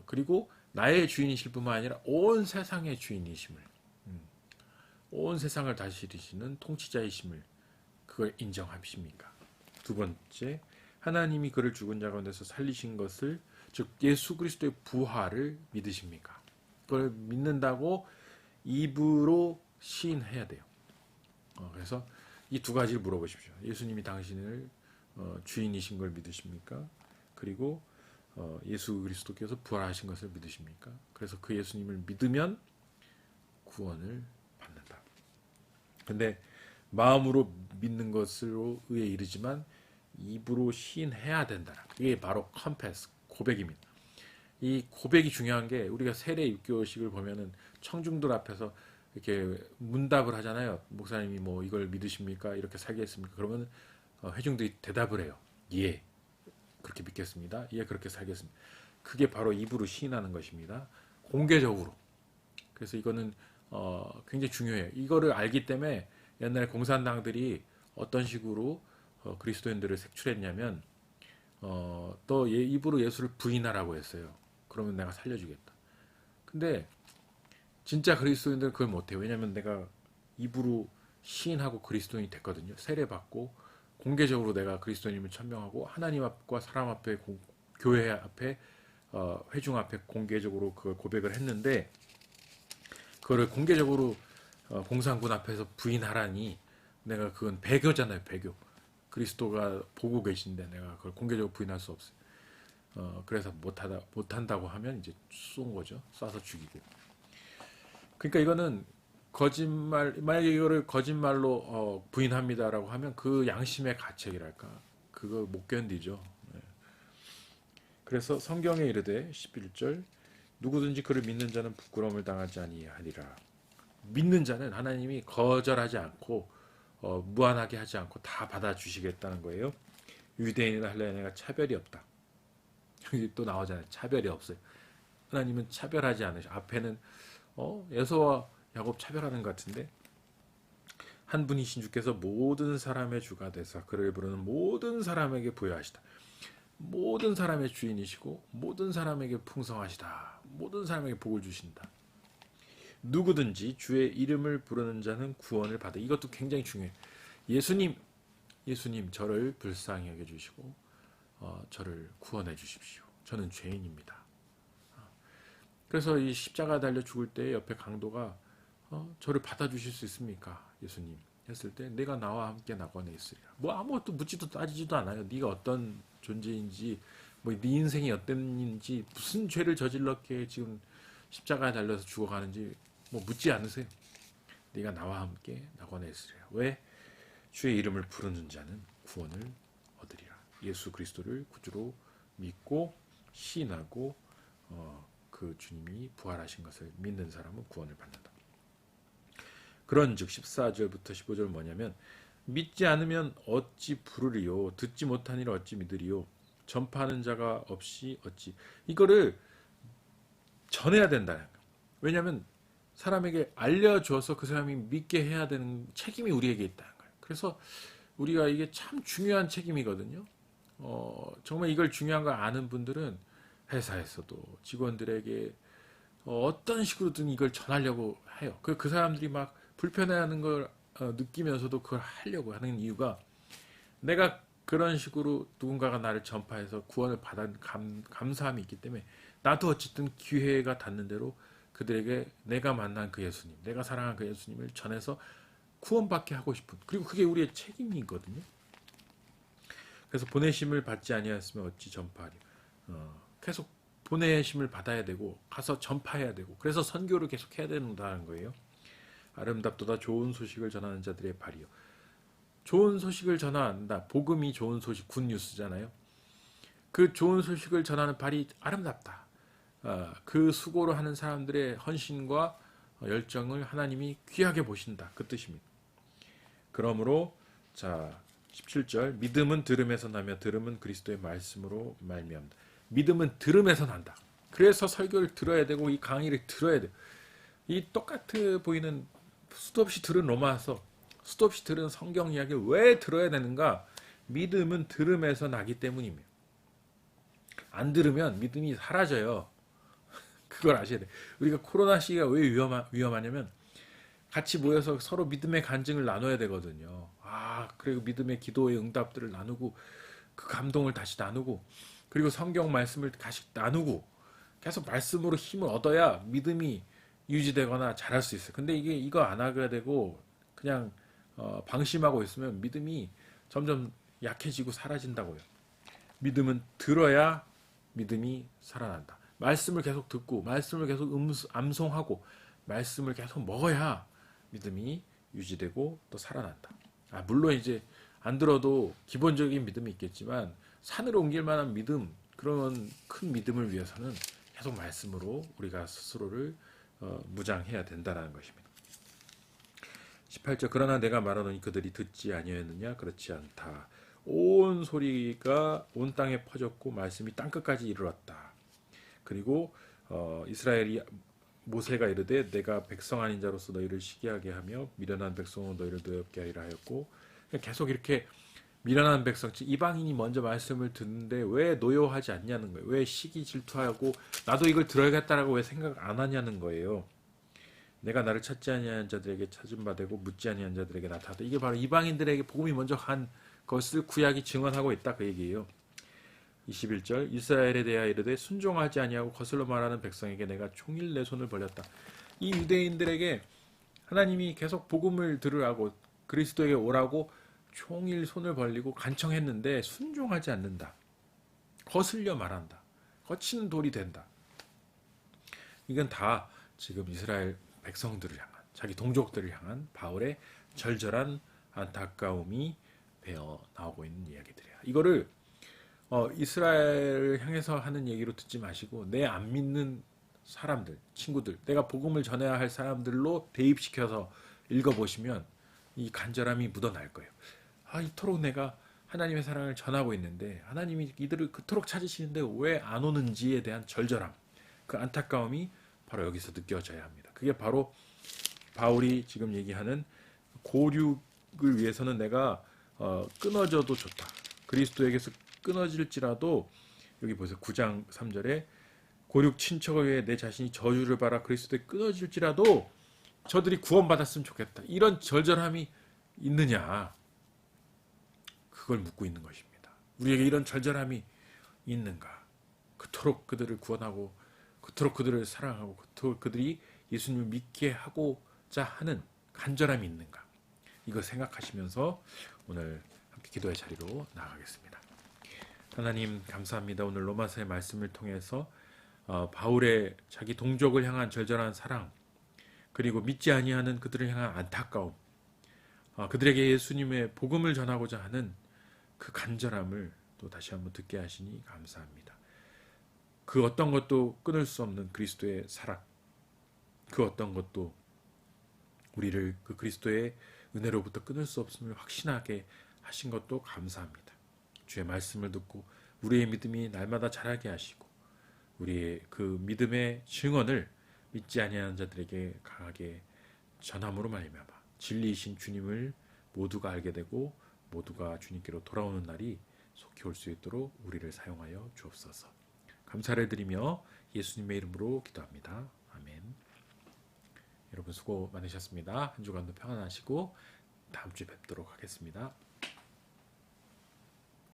그리고 나의 주인이실 뿐만 아니라 온 세상의 주인이심을 온 세상을 다스리시는 통치자이심을 그걸 인정하십니까? 두 번째, 하나님이 그를 죽은 자 가운데서 살리신 것을 즉 예수 그리스도의 부활을 믿으십니까? 그걸 믿는다고 입으로 시인해야 돼요. 그래서 이 두 가지를 물어보십시오. 예수님이 당신을 주인이신 걸 믿으십니까? 그리고 예수 그리스도께서 부활하신 것을 믿으십니까? 그래서 그 예수님을 믿으면 구원을 받는다. 근데 마음으로 믿는 것으로 의에 이르지만 입으로 시인해야 된다. 그게 바로 confess, 고백입니다. 이 고백이 중요한 게 우리가 세례 유교식을 보면은 청중들 앞에서 이렇게 문답을 하잖아요. 목사님이 뭐 이걸 믿으십니까? 이렇게 살겠습니까? 그러면 회중들이 대답을 해요. 예, 그렇게 믿겠습니다. 예, 그렇게 살겠습니다. 그게 바로 입으로 시인하는 것입니다. 공개적으로. 그래서 이거는 굉장히 중요해요. 이거를 알기 때문에 옛날에 공산당들이 어떤 식으로 그리스도인들을 색출했냐면 또 입으로 예수를 부인하라고 했어요. 그러면 내가 살려주겠다. 근데 진짜 그리스도인들은 그걸 못해요. 왜냐하면 내가 입으로 시인하고 그리스도인이 됐거든요. 세례받고 공개적으로 내가 그리스도인임을 천명하고 하나님 앞과 사람 앞에 교회 앞에 회중 앞에 공개적으로 그걸 고백을 했는데 그거를 공개적으로 공산군 앞에서 부인하라니 내가 그건 배교잖아요. 배교. 그리스도가 보고 계신데 내가 그걸 공개적으로 부인할 수 없어요. 그래서 못한다고 하면 이제 쏜 거죠. 쏴서 죽이고. 그러니까 이거는 거짓말, 만약에 이거를 거짓말로 부인합니다라고 하면 그 양심의 가책이랄까. 그거 못 견디죠. 네. 그래서 성경에 이르되 11절 누구든지 그를 믿는 자는 부끄러움을 당하지 아니하리라. 믿는 자는 하나님이 거절하지 않고 무한하게 하지 않고 다 받아주시겠다는 거예요. 유대인이나 헬라인이나 차별이 없다. 여기 또 나오잖아요. 차별이 없어요. 하나님은 차별하지 않으셔. 앞에는 에서와 야곱 차별하는 것 같은데 한 분이신 주께서 모든 사람의 주가 되사 그를 부르는 모든 사람에게 부여하시다. 모든 사람의 주인이시고 모든 사람에게 풍성하시다. 모든 사람에게 복을 주신다. 누구든지 주의 이름을 부르는 자는 구원을 받아. 이것도 굉장히 중요해요. 예수님 저를 불쌍히 여겨주시고 저를 구원해 주십시오. 저는 죄인입니다. 그래서 이 십자가 달려 죽을 때 옆에 강도가 저를 받아주실 수 있습니까? 예수님 했을 때 내가 나와 함께 낙원에 있으리라. 뭐 아무것도 묻지도 따지지도 않아요. 네가 어떤 존재인지 뭐 네 인생이 어땠는지 무슨 죄를 저질렀기에 지금 십자가에 달려서 죽어가는지 뭐 묻지 않으세요. 네가 나와 함께 낙원에 있으리라. 왜? 주의 이름을 부르는 자는 구원을 얻으리라. 예수 그리스도를 구주로 믿고 시인하고 그 주님이 부활하신 것을 믿는 사람은 구원을 받는다. 그런즉 14절부터 15절 뭐냐면 믿지 않으면 어찌 부르리요 듣지 못하니라 어찌 믿으리요 전파하는 자가 없이 어찌 이거를 전해야 된다는 거예요. 왜냐하면 사람에게 알려줘서 그 사람이 믿게 해야 되는 책임이 우리에게 있다는 거예요. 그래서 우리가 이게 참 중요한 책임이거든요. 정말 이걸 중요한 걸 아는 분들은 회사에서도 직원들에게 어떤 식으로든 이걸 전하려고 해요. 그 사람들이 막 불편해하는 걸 느끼면서도 그걸 하려고 하는 이유가 내가 그런 식으로 누군가가 나를 전파해서 구원을 받은 감사함이 있기 때문에 나도 어쨌든 기회가 닿는 대로 그들에게 내가 만난 그 예수님, 내가 사랑한 그 예수님을 전해서 구원받게 하고 싶은 그리고 그게 우리의 책임이거든요. 그래서 보내심을 받지 아니하였으면 어찌 전파하리. 계속 보내심을 받아야 되고 가서 전파해야 되고 그래서 선교를 계속 해야 된다는 거예요. 아름답도다 좋은 소식을 전하는 자들의 발이요. 좋은 소식을 전한다. 복음이 좋은 소식, 굿뉴스잖아요. 그 좋은 소식을 전하는 발이 아름답다. 그 수고를 하는 사람들의 헌신과 열정을 하나님이 귀하게 보신다. 그 뜻입니다. 그러므로 자 17절 믿음은 들음에서 나며 들음은 그리스도의 말씀으로 말미암다. 믿음은 들음에서 난다. 그래서 설교를 들어야 되고 이 강의를 들어야 돼. 이 똑같아 보이는 수도 없이 들은 로마서, 수도 없이 들은 성경 이야기를 왜 들어야 되는가? 믿음은 들음에서 나기 때문입니다. 안 들으면 믿음이 사라져요. 그걸 아셔야 돼. 우리가 코로나 시기가 왜 위험하냐면 같이 모여서 서로 믿음의 간증을 나눠야 되거든요. 그리고 믿음의 기도의 응답들을 나누고 그 감동을 다시 나누고 그리고 성경 말씀을 다시 나누고 계속 말씀으로 힘을 얻어야 믿음이 유지되거나 자랄 수 있어요. 근데 이거 안 하게 되고 그냥 방심하고 있으면 믿음이 점점 약해지고 사라진다고요. 믿음은 들어야 믿음이 살아난다. 말씀을 계속 듣고 말씀을 계속 암송하고 말씀을 계속 먹어야 믿음이 유지되고 또 살아난다. 물론 이제 안 들어도 기본적인 믿음이 있겠지만 산으로 옮길 만한 믿음, 그런 큰 믿음을 위해서는 계속 말씀으로 우리가 스스로를 무장해야 된다는 것입니다. 18절 그러나 내가 말하노니 그들이 듣지 아니하였느냐 그렇지 않다. 온 소리가 온 땅에 퍼졌고 말씀이 땅끝까지 이르렀다. 그리고 이스라엘이 모세가 이르되 내가 백성 아닌 자로서 너희를 시기하게 하며 미련한 백성으로 너희를 노엽게 하리라 하였고 계속 이렇게 미련한 백성, 이방인이 먼저 말씀을 듣는데 왜 노여하지 않냐는 거예요. 왜 시기 질투하고 나도 이걸 들어야겠다라고 왜 생각 안 하냐는 거예요. 내가 나를 찾지 아니한 자들에게 찾은 바 되고 묻지 아니한 자들에게 나타났다. 이게 바로 이방인들에게 복음이 먼저 간 것을 구약이 증언하고 있다 그 얘기예요. 21절 이스라엘에 대하여 이르되 순종하지 아니하고 거슬러 말하는 백성에게 내가 종일 내 손을 벌렸다. 이 유대인들에게 하나님이 계속 복음을 들으라고 그리스도에게 오라고 종일 손을 벌리고 간청했는데 순종하지 않는다. 거슬려 말한다. 거친 돌이 된다. 이건 다 지금 이스라엘 백성들을 향한 자기 동족들을 향한 바울의 절절한 안타까움이 배어 나오고 있는 이야기들이야. 이거를 이스라엘을 향해서 하는 얘기로 듣지 마시고 내 안 믿는 사람들, 친구들, 내가 복음을 전해야 할 사람들로 대입시켜서 읽어보시면 이 간절함이 묻어날 거예요. 이토록 내가 하나님의 사랑을 전하고 있는데 하나님이 이들을 그토록 찾으시는데 왜 안 오는지에 대한 절절함, 그 안타까움이 바로 여기서 느껴져야 합니다. 그게 바로 바울이 지금 얘기하는 고륙을 위해서는 내가 끊어져도 좋다. 그리스도에게서 끊어질지라도 여기 보세요. 9장 3절에 고륙 친척을 위해 내 자신이 저주를 받아 그리스도에 끊어질지라도 저들이 구원받았으면 좋겠다. 이런 절절함이 있느냐? 그걸 묻고 있는 것입니다. 우리에게 이런 절절함이 있는가? 그토록 그들을 구원하고 그토록 그들을 사랑하고 그토록 그들이 예수님을 믿게 하고자 하는 간절함이 있는가? 이거 생각하시면서 오늘 함께 기도의 자리로 나아가겠습니다. 하나님 감사합니다. 오늘 로마서의 말씀을 통해서 바울의 자기 동족을 향한 절절한 사랑, 그리고 믿지 아니하는 그들을 향한 안타까움, 그들에게 예수님의 복음을 전하고자 하는 그 간절함을 또 다시 한번 듣게 하시니 감사합니다. 그 어떤 것도 끊을 수 없는 그리스도의 사랑, 그 어떤 것도 우리를 그 그리스도의 은혜로부터 끊을 수 없음을 확신하게 하신 것도 감사합니다. 주의 말씀을 듣고 우리의 믿음이 날마다 자라게 하시고 우리의 그 믿음의 증언을 믿지 아니하는 자들에게 강하게 전함으로 말미암아 진리이신 주님을 모두가 알게 되고 모두가 주님께로 돌아오는 날이 속히 올 수 있도록 우리를 사용하여 주옵소서. 감사를 드리며 예수님의 이름으로 기도합니다. 아멘. 여러분 수고 많으셨습니다. 한 주간도 평안하시고 다음 주에 뵙도록 하겠습니다.